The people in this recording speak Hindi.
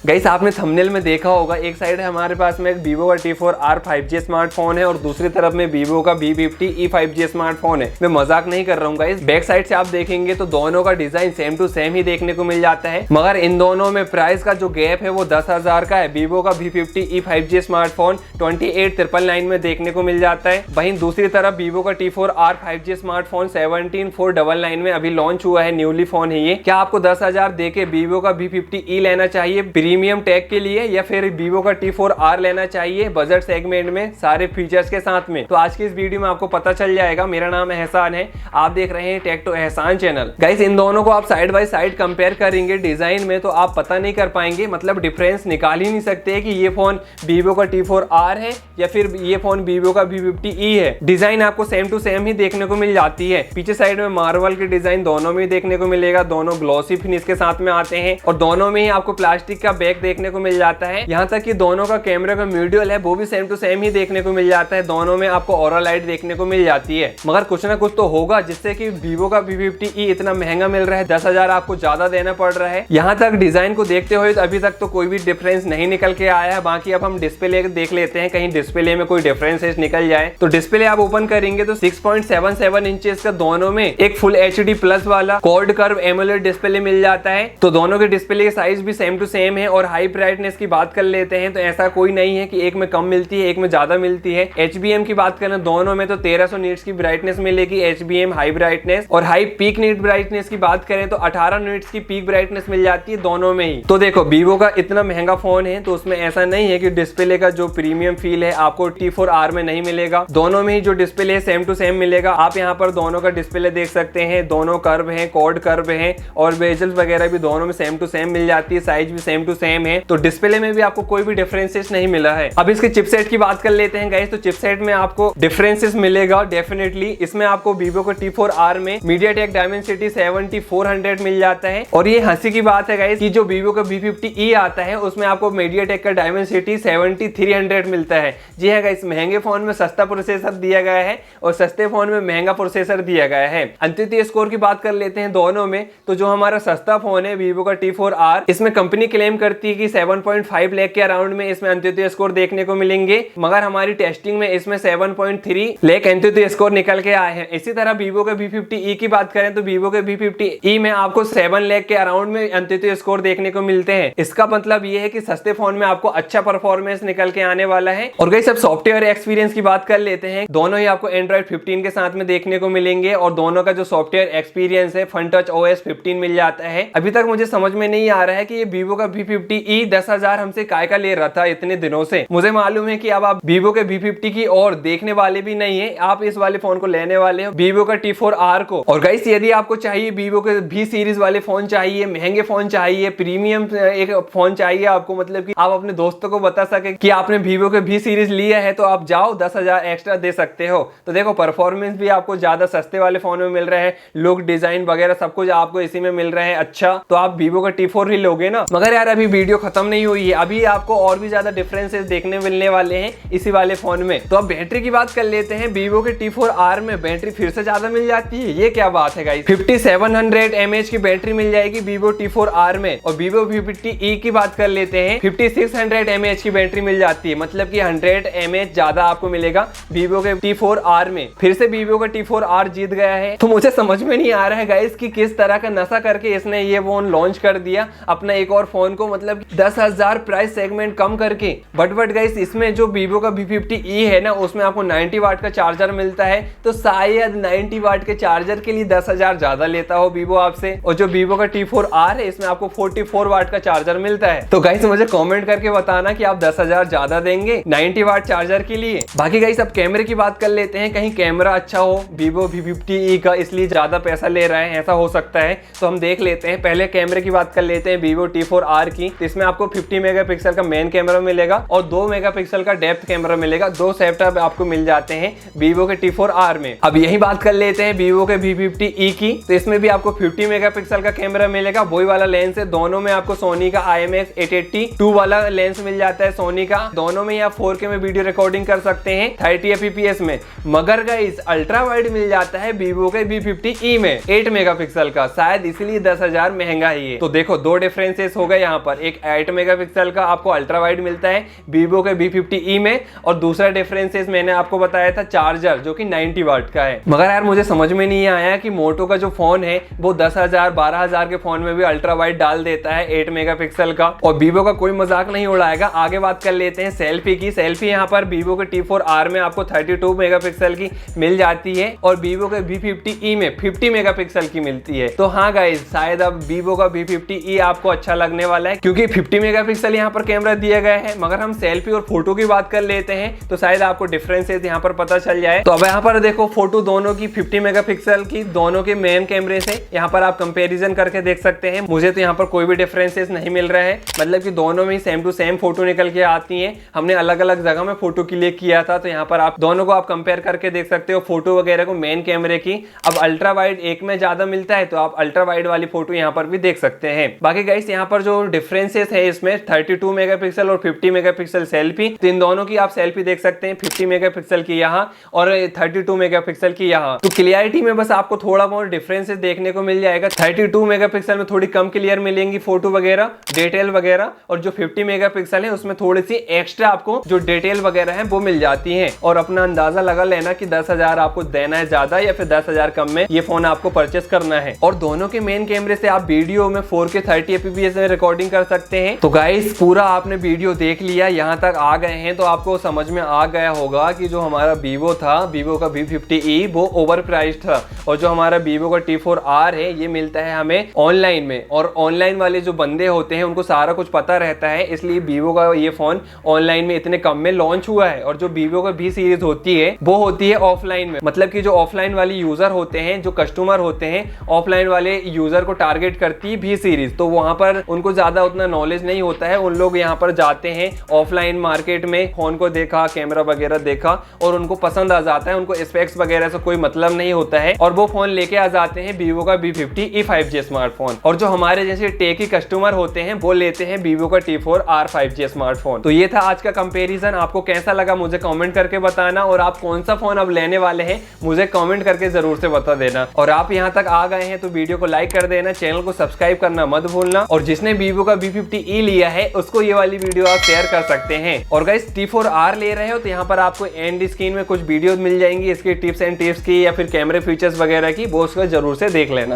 गाइस आपने थंबनेल में देखा होगा, एक साइड है हमारे पास में एक Vivo का T4R 5G स्मार्टफोन है और दूसरी तरफ में Vivo का V50e 5G स्मार्टफोन है। मैं मजाक नहीं कर रहा हूँ गाइस। बैक साइड से आप देखेंगे तो दोनों का डिजाइन सेम टू सेम ही देखने को मिल जाता है, मगर इन दोनों में प्राइस का जो गैप है वो 10,000 का है। Vivo का V50e 5G स्मार्टफोन 28,999 में देखने को मिल जाता है। वहीं दूसरी तरफ Vivo का T4R 5G स्मार्टफोन 17,499 में अभी लॉन्च हुआ है, न्यूली फोन है ये। क्या आपको 10,000 देके Vivo का V50e लेना चाहिए प्रीमियम टैग के लिए, या फिर Vivo का T4R लेना चाहिए बजट सेगमेंट में सारे फीचर्स के साथ में? तो आज की इस वीडियो में आपको पता चल जाएगा। मेरा नाम एहसान है, आप देख रहे हैं टेक टू एहसान चैनल। गाइस इन दोनों को आप साइड बाय साइड कंपेयर करेंगे डिजाइन में तो आप पता नहीं कर पाएंगे, मतलब डिफरेंस निकाल ही नहीं सकते कि ये फोन Vivo का T4R है या फिर ये फोन Vivo का V50e है। डिजाइन आपको सेम टू सेम ही देखने को मिल जाती है। पीछे साइड में मार्वल की डिजाइन दोनों में देखने को मिलेगा, दोनों ग्लॉसी फिनिश के साथ में आते हैं और दोनों में ही आपको प्लास्टिक का बैक देखने को मिल जाता है। यहाँ तक कि दोनों का कैमरा का मॉड्यूल है वो भी सेम टू सेम ही देखने को मिल जाता है। दोनों में आपको ऑरा लाइट देखने को मिल जाती है, मगर कुछ ना कुछ तो होगा जिससे कि Vivo का V50e इतना महंगा मिल रहा है, 10,000 आपको ज्यादा देना पड़ रहा है। यहाँ तक डिजाइन को देखते हुए तो अभी तक तो कोई भी डिफरेंस नहीं निकल के आया है। बाकी अब हम डिस्प्ले देख लेते हैं, कहीं डिस्प्ले में कोई डिफरेंसेस निकल जाए। तो डिस्प्ले आप ओपन करेंगे तो 6.77 इंचेस का दोनों में एक फुल HD प्लस वाला क्वाड कर्व एमोलेड डिस्प्ले मिल जाता है। तो दोनों के डिस्प्ले की साइज भी सेम टू सेम है। और हाई ब्राइटनेस की बात कर लेते हैं तो ऐसा कोई नहीं है कि एक में कम मिलती है एक में ज्यादा मिलती है। HBM की बात करें दोनों में तो 1300 नीट्स की ब्राइटनेस मिलेगी, HBM हाई ब्राइटनेस। और हाई पीक नीट ब्राइटनेस की बात करें तो 18 नीट्स की पीक ब्राइटनेस मिल जाती है दोनों में ही। तो देखो Vivo का इतना महंगा फोन है तो उसमें ऐसा नहीं है कि डिस्प्ले का जो प्रीमियम फील है आपको T4R में नहीं मिलेगा। दोनों में ही जो डिस्प्ले है सेम टू सेम मिलेगा। आप यहाँ पर दोनों का डिस्प्ले देख सकते हैं, दोनों कर्व है, क्वाड कर्व है और बेजल्स वगैरह भी दोनों में सेम टू सेम मिल जाती है, साइज भी सेम टू सेम है। तो डिस्प्ले में भी आपको कोई भी डिफरेंसेस नहीं मिला है। अब इसके चिपसेट की बात कर लेते हैं गाइस। तो चिपसेट में आपको डिफरेंसेस मिलेगा डेफिनेटली। इसमें आपको Vivo को T4R में MediaTek Dimensity 7400 मिल जाता है। और ये हंसी की बात है गाइस कि जो Vivo का V50e आता है उसमें आपको MediaTek का Dimensity 7300 मिलता है। जी हाँ गाइस, महंगे फोन में सस्ता प्रोसेसर दिया गया है और सस्ते फोन में महंगा प्रोसेसर दिया गया है। अंत्योदय स्कोर की बात कर लेते हैं दोनों में। तो जो हमारा सस्ता फोन है Vivo का T4R, इसमें कंपनी क्लेम करती है कि 7.5 लाख के अराउंड में इसमें अंत्योदय स्कोर देखने को मिलेंगे, मगर हमारी टेस्टिंग में इसमें 7.3 लाख अंत्योदय स्कोर निकल के आए हैं। इसी तरह Vivo के V50e की बात करें तो Vivo के V50e में आपको 7 लाख के अराउंड में अंत्योदय स्कोर देखने को मिलते हैं। इसका मतलब ये है कि सस्ते फोन में आपको अच्छा परफॉर्मेंस निकल के आने वाला है। और गाइस अब सॉफ्टवेयर एक्सपीरियंस की बात कर लेते हैं। दोनों ही आपको Android 15 के साथ में देखने को मिलेंगे और दोनों का जो सॉफ्टवेयर एक्सपीरियंस है FunTouch OS 15 मिल जाता है। अभी तक मुझे समझ में नहीं आ रहा है कि ये Vivo का V50e 10,000 हमसे काय का ले रहा था इतने दिनों से। मुझे मालूम है कि अब आप Vivo के V50 की और देखने वाले भी नहीं है, आप इस वाले फोन को लेने वाले हो Vivo का T4R को। और गाइस यदि आपको चाहिए Vivo के V सीरीज वाले फोन चाहिए, महंगे फोन चाहिए, प्रीमियम एक फोन चाहिए आपको, मतलब कि आप अपने दोस्तों को बता सके कि आपने Vivo के V सीरीज लिया है, तो आप जाओ 10,000 एक्स्ट्रा दे सकते हो। तो देखो परफॉर्मेंस भी आपको ज्यादा सस्ते वाले फोन में मिल रहा है, लुक डिजाइन वगैरह सब कुछ आपको इसी में मिल रहा है। अच्छा तो आप Vivo का T4 ही लोगे ना। मगर यार अभी वीडियो खत्म नहीं हुई है, अभी आपको और भी ज्यादा डिफरेंसेस देखने मिलने वाले हैं इसी वाले फोन में। तो अब बैटरी की बात कर लेते हैं। Vivo के T4R में बैटरी फिर से ज्यादा मिल जाती है, ये क्या बात है गाइस। 5700 mAh की बैटरी मिल जाएगी Vivo T4R में। और Vivo V50e की बात कर लेते हैं, 5600 mAh की बैटरी मिल जाती है, मतलब कि 100 mAh ज्यादा आपको मिलेगा Vivo के T4R में। फिर से Vivo का T4R जीत गया है। तो मुझे समझ में नहीं आ रहा है गाइस कि किस तरह का नशा करके इसने ये फोन लॉन्च कर दिया अपना एक और फोन को, मतलब 10,000 प्राइस सेगमेंट कम करके। बट गाइस इसमें जो Vivo का V50e है ना, उसमें आपको 90 वाट का चार्जर मिलता है। तो शायद 90 वाट के चार्जर के लिए 10,000 ज्यादा लेता हो Vivo आपसे। और जो Vivo का T4R है इसमें आपको 44 वाट का चार्जर मिलता है। तो गाइस मुझे कमेंट करके बताना कि आप 10,000 ज्यादा देंगे 90 वाट चार्जर के लिए। बाकी गाइस अब कैमरे की बात कर लेते हैं। कहीं कैमरा अच्छा हो Vivo V50e का, इसलिए ज्यादा पैसा ले रहा है, ऐसा हो सकता है। तो हम देख लेते हैं। पहले कैमरे की बात कर लेते हैं Vivo T4R की। तो इसमें आपको 50 मेगापिक्सल का मेन कैमरा मिलेगा और 2 मेगापिक्सल का डेप्थ कैमरा मिलेगा। दो सेटअप आपको मिल जाते हैं Vivo के T4R में। अब यही बात कर लेते हैं Vivo के V50e की। तो इसमें भी आपको 50 मेगापिक्सल का कैमरा मिलेगा, वही वाला लेंस है। दोनों में आपको सोनी का IMX 880 वाला लेंस मिल जाता है सोनी का। दोनों में आप 4K में वीडियो रिकॉर्डिंग कर सकते हैं 30 fps में। मगर गाइस अल्ट्रा वाइड मिल जाता है Vivo के V50e में 8 मेगापिक्सल का, शायद इसलिए 10,000 महंगा ही है। तो देखो दो डिफरेंसेस हो गए यहाँ पर एक 8 मेगापिक्सल का आपको अल्ट्रा वाइड मिलता है वीवो के V50e में, और दूसरा डिफरेंसेस मैंने आपको बताया था चार्जर जो कि 90 वाट का है। मगर यार मुझे समझ में नहीं आया कि मोटो का जो फोन है वो 10,000 12,000 के फोन में भी अल्ट्रा वाइड डाल देता है 8 मेगापिक्सल का, और वीवो का कोई मजाक नहीं उड़ाएगा। आगे बात कर लेते हैं सेल्फी की। सेल्फी यहाँ पर वीवो के T4R में आपको 32 मेगापिक्सल की मिल जाती है और वीवो के V50e में 50 मेगापिक्सल की मिलती है। तो हाँ गाइस, शायद अब वीवो का V50e आपको अच्छा लगने वाला है क्योंकि 50 मेगापिक्सल यहाँ पर कैमरा दिया गया है। मगर हम सेल्फी और फोटो की बात कर लेते हैं तो शायद आपको डिफरेंसेस यहाँ पर पता चल जाए। तो अब यहाँ पर देखो फोटो दोनों की 50 मेगापिक्सल की, दोनों के मेन कैमरे से यहाँ पर आप कंपैरिजन करके देख सकते हैं। मुझे तो यहाँ पर कोई भी डिफरेंसेस नहीं मिल रहा है, मतलब कि दोनों में सेम टू सेम फोटो निकल के आती हैं। हमने अलग अलग जगह में फोटो क्लिक किया था, तो यहाँ पर आप दोनों को आप कंपेयर करके देख सकते हो फोटो वगैरह को मेन कैमरे की। अब अल्ट्रा वाइड एक में ज्यादा मिलता है तो आप अल्ट्रा वाइड वाली फोटो यहाँ पर भी देख सकते हैं। बाकी गाइस यहाँ पर जो डिफरेंसेस है इसमें 32 मेगापिक्सल और 50 मेगापिक्सल सेल्फी, तो इन दोनों की आप सेल्फी देख सकते हैं, 50 मेगापिक्सल की यहाँ और 32 मेगापिक्सल की यहाँ। तो क्लियरिटी में बस आपको थोड़ा बहुत डिफरेंसेस देखने को मिल जाएगा। 32 मेगापिक्सल में थोड़ी कम क्लियर मिलेंगी फोटो वगैरह, डिटेल वगैरह, और जो 50 मेगापिक्सल है उसमें थोड़ी सी एक्स्ट्रा आपको जो डिटेल वगैरह है वो मिल जाती है। और अपना अंदाजा लगा लेना कि 10,000 आपको देना है ज्यादा या फिर 10,000 कम में ये फोन आपको परचेस करना है। और दोनों के मेन कैमरे से आप वीडियो में 4K 30 fps में रिकॉर्डिंग कर सकते हैं। तो गाइस पूरा आपने वीडियो देख लिया, यहाँ तक आ गए हैं तो आपको समझ में आ गया होगा कि जो हमारा वीवो था, वीवो का V50e वो ओवर प्राइस था, और जो हमारा वीवो का T4R है ये मिलता है हमें ऑनलाइन में। और ऑनलाइन वाले जो बंदे होते हैं उनको सारा कुछ पता रहता है, इसलिए वीवो का ये फोन ऑनलाइन में इतने कम में लॉन्च हुआ है। और जो वीवो का V सीरीज होती है वो होती है ऑफलाइन में, मतलब कि जो ऑफलाइन वाले यूजर होते हैं, जो कस्टमर होते हैं, ऑफलाइन वाले यूजर को टारगेट करती है V सीरीज। तो वहां पर उनको ज्यादा उतना नॉलेज नहीं होता है, उन लोग यहाँ पर जाते हैं ऑफलाइन मार्केट में, फोन को देखा, कैमरा वगैरह देखा और उनको पसंद आ जाता है, उनको स्पेक्स वगैरह से कोई मतलब नहीं होता है और वो फोन लेके आ जाते हैं वीवो का V50e 5G स्मार्टफोन। और जो हमारे जैसे टेकी कस्टमर होते हैं वो लेते हैं वीवो का T4R 5G स्मार्टफोन। तो ये था आज का कंपैरिजन। आपको कैसा लगा मुझे कमेंट करके बताना, और आप कौन सा फोन अब लेने वाले हैं मुझे कमेंट करके जरूर से बता देना। और आप यहाँ तक आ गए हैं तो वीडियो को लाइक कर देना, चैनल को सब्सक्राइब करना मत भूलना, और जिसने वीवो का V50e लिया है उसको ये वाली वीडियो आप शेयर कर सकते हैं। और गाइस T4R ले रहे हो तो यहाँ पर आपको एंड स्क्रीन में कुछ वीडियोस मिल जाएंगी इसकी टिप्स एंड टिप्स की या फिर कैमरे फीचर्स वगैरह की, वो उसको जरूर से देख लेना।